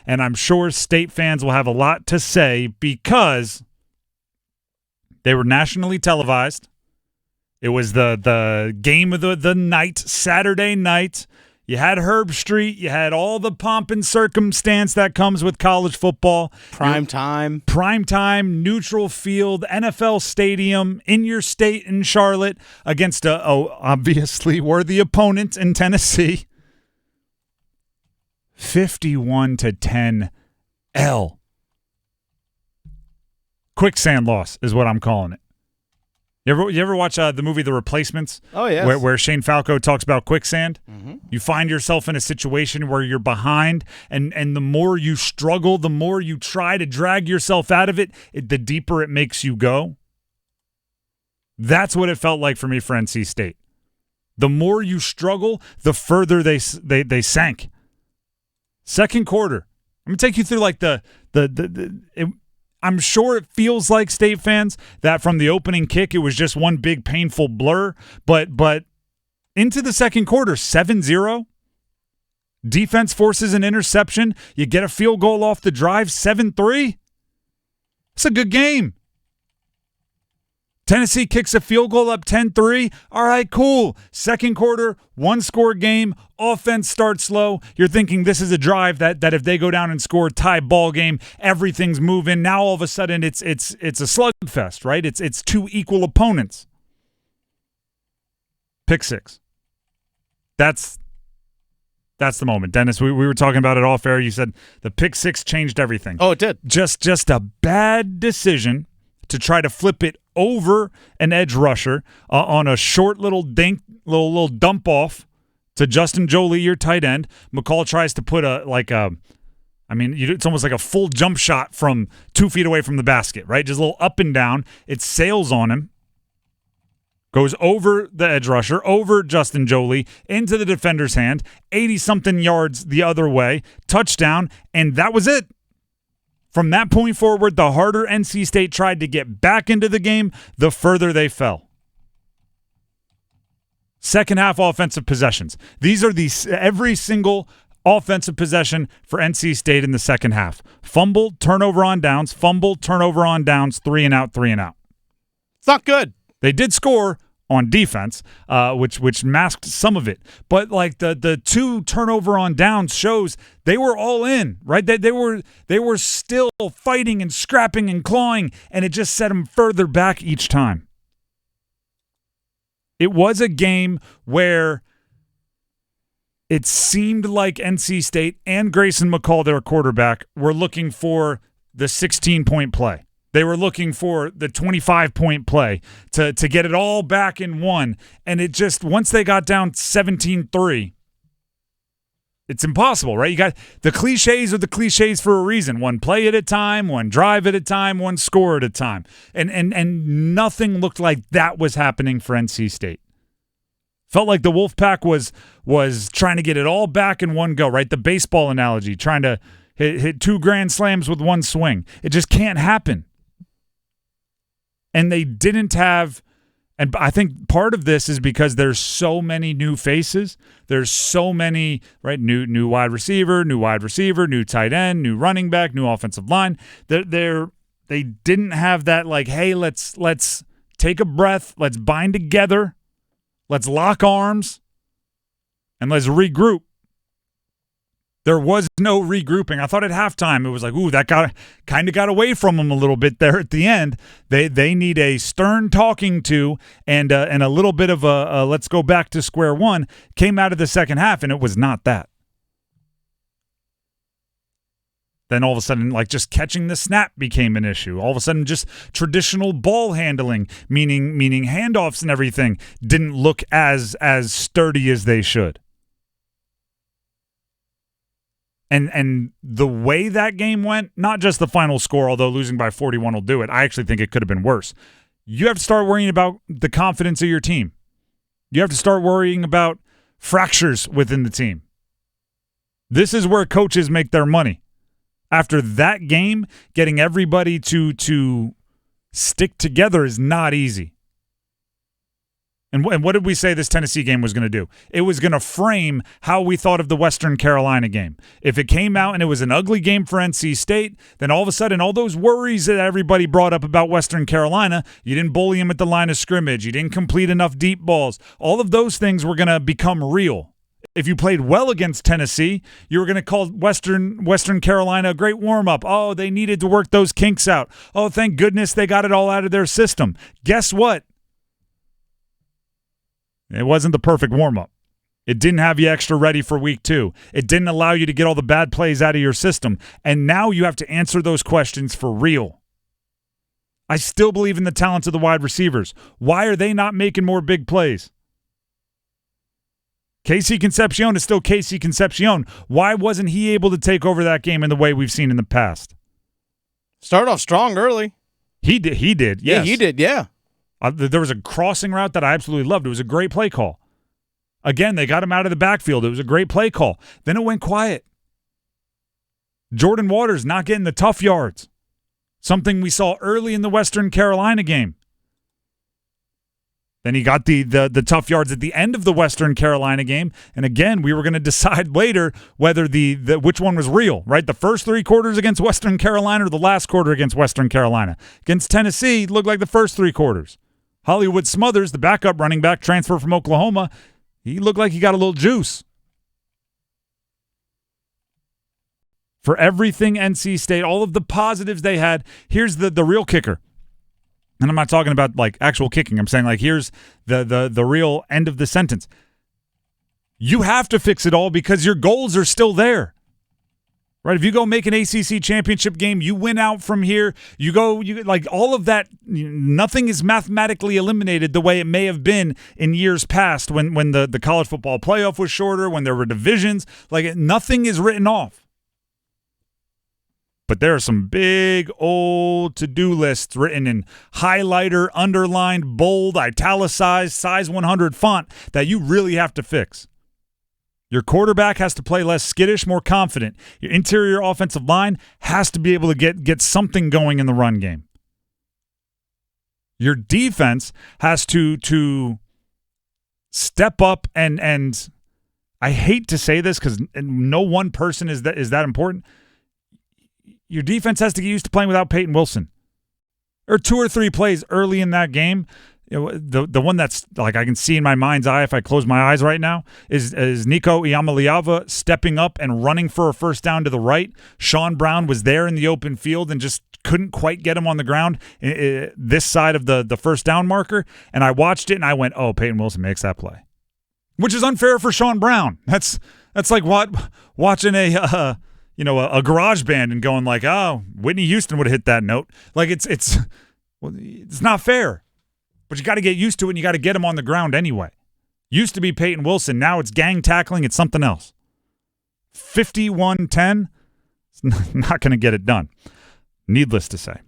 and I'm sure State fans will have a lot to say because they were nationally televised. It was the game of the night, Saturday night. You had Herb Street. You had all the pomp and circumstance that comes with college football. Prime time, neutral field, NFL stadium in your state in Charlotte against a obviously worthy opponent in Tennessee. 51-10 L. Quicksand loss is what I'm calling it. You ever watch the movie The Replacements? Oh, yes. Where Shane Falco talks about quicksand? Mm-hmm. You find yourself in a situation where you're behind, and the more you struggle, the more you try to drag yourself out of it, the deeper it makes you go. That's what it felt like for me for NC State. The more you struggle, the further they sank. Second quarter. I'm going to take you through like I'm sure it feels like State fans that from the opening kick, it was just one big painful blur. But into the second quarter, 7-0. Defense forces an interception. You get a field goal off the drive, 7-3. It's a good game. Tennessee kicks a field goal up 10-3. All right, cool. Second quarter, one-score game. Offense starts slow. You're thinking this is a drive that if they go down and score, tie ball game, everything's moving. Now all of a sudden it's a slugfest, right? It's two equal opponents. Pick six. That's the moment. Dennis, we were talking about it off air. You said the pick six changed everything. Oh, it did. Just a bad decision to try to flip it over an edge rusher on a short little little dump off to Justin Jolie, your tight end. McCall tries to put it's almost like a full jump shot from 2 feet away from the basket, right? Just a little up and down. It sails on him, goes over the edge rusher, over Justin Jolie, into the defender's hand, 80-something yards the other way, touchdown, and that was it. From that point forward, the harder NC State tried to get back into the game, the further they fell. Second half offensive possessions. These are every single offensive possession for NC State in the second half. Fumble, turnover on downs, 3 and out, 3 and out. It's not good. They did score on defense, which masked some of it. But like the 2 turnover on downs shows they were all in, right? They were still fighting and scrapping and clawing, and it just set them further back each time. It was a game where it seemed like NC State and Grayson McCall, their quarterback, were looking for the 16-point play. They were looking for the 25-point play to get it all back in one. And it just, once they got down 17-3, it's impossible, right? You got the cliches are the cliches for a reason. One play at a time, one drive at a time, one score at a time. And nothing looked like that was happening for NC State. Felt like the Wolfpack was trying to get it all back in one go, right? The baseball analogy, trying to hit 2 grand slams with one swing. It just can't happen. And they didn't have, and I think part of this is because there's so many new faces. There's so many, right? New wide receiver, new tight end, new running back, new offensive line. They didn't have that like, hey, let's take a breath, let's bind together, let's lock arms, and let's regroup. There was no regrouping. I thought at halftime it was like, ooh, that kind of got away from them a little bit there at the end. They need a stern talking to and a little bit of a let's go back to square one came out of the second half, and it was not that. Then all of a sudden, like just catching the snap became an issue. All of a sudden, just traditional ball handling, meaning handoffs and everything, didn't look as sturdy as they should. And the way that game went, not just the final score, although losing by 41 will do it. I actually think it could have been worse. You have to start worrying about the confidence of your team. You have to start worrying about fractures within the team. This is where coaches make their money. After that game, getting everybody to stick together is not easy. And what did we say this Tennessee game was going to do? It was going to frame how we thought of the Western Carolina game. If it came out and it was an ugly game for NC State, then all of a sudden all those worries that everybody brought up about Western Carolina, you didn't bully them at the line of scrimmage, you didn't complete enough deep balls, all of those things were going to become real. If you played well against Tennessee, you were going to call Western Carolina a great warm-up. Oh, they needed to work those kinks out. Oh, thank goodness they got it all out of their system. Guess what? It wasn't the perfect warm-up. It didn't have you extra ready for week 2. It didn't allow you to get all the bad plays out of your system. And now you have to answer those questions for real. I still believe in the talents of the wide receivers. Why are they not making more big plays? Casey Concepcion is still Casey Concepcion. Why wasn't he able to take over that game in the way we've seen in the past? Started off strong early. He did, yes. Yeah, he did, yeah. There was a crossing route that I absolutely loved. It was a great play call. Again, they got him out of the backfield. It was a great play call. Then it went quiet. Jordan Waters not getting the tough yards. Something we saw early in the Western Carolina game. Then he got the tough yards at the end of the Western Carolina game. And again, we were going to decide later whether which one was real, right? The first 3 quarters against Western Carolina or the last quarter against Western Carolina. Against Tennessee, it looked like the first 3 quarters. Hollywood Smothers, the backup running back transfer from Oklahoma, he looked like he got a little juice. For everything NC State, all of the positives they had, here's the real kicker. And I'm not talking about like actual kicking. I'm saying like here's the real end of the sentence. You have to fix it all because your goals are still there. Right? If you go make an ACC championship game, you win out from here, you like all of that, nothing is mathematically eliminated the way it may have been in years past when the college football playoff was shorter, when there were divisions. Like nothing is written off. But there are some big old to-do lists written in highlighter, underlined, bold, italicized, size 100 font that you really have to fix. Your quarterback has to play less skittish, more confident. Your interior offensive line has to be able to get something going in the run game. Your defense has to step up and I hate to say this because no one person is that important. Your defense has to get used to playing without Peyton Wilson. There are 2 or 3 plays early in that game. The one that's like I can see in my mind's eye if I close my eyes right now is Nico Iamaleava stepping up and running for a first down to the right. Sean Brown was there in the open field and just couldn't quite get him on the ground this side of the first down marker. And I watched it and I went, oh, Peyton Wilson makes that play. Which is unfair for Sean Brown. That's like watching a garage band and going like, oh, Whitney Houston would have hit that note. Like it's not fair. But you got to get used to it and you got to get him on the ground anyway. Used to be Peyton Wilson. Now it's gang tackling. It's something else. 51-10. It's not going to get it done. Needless to say.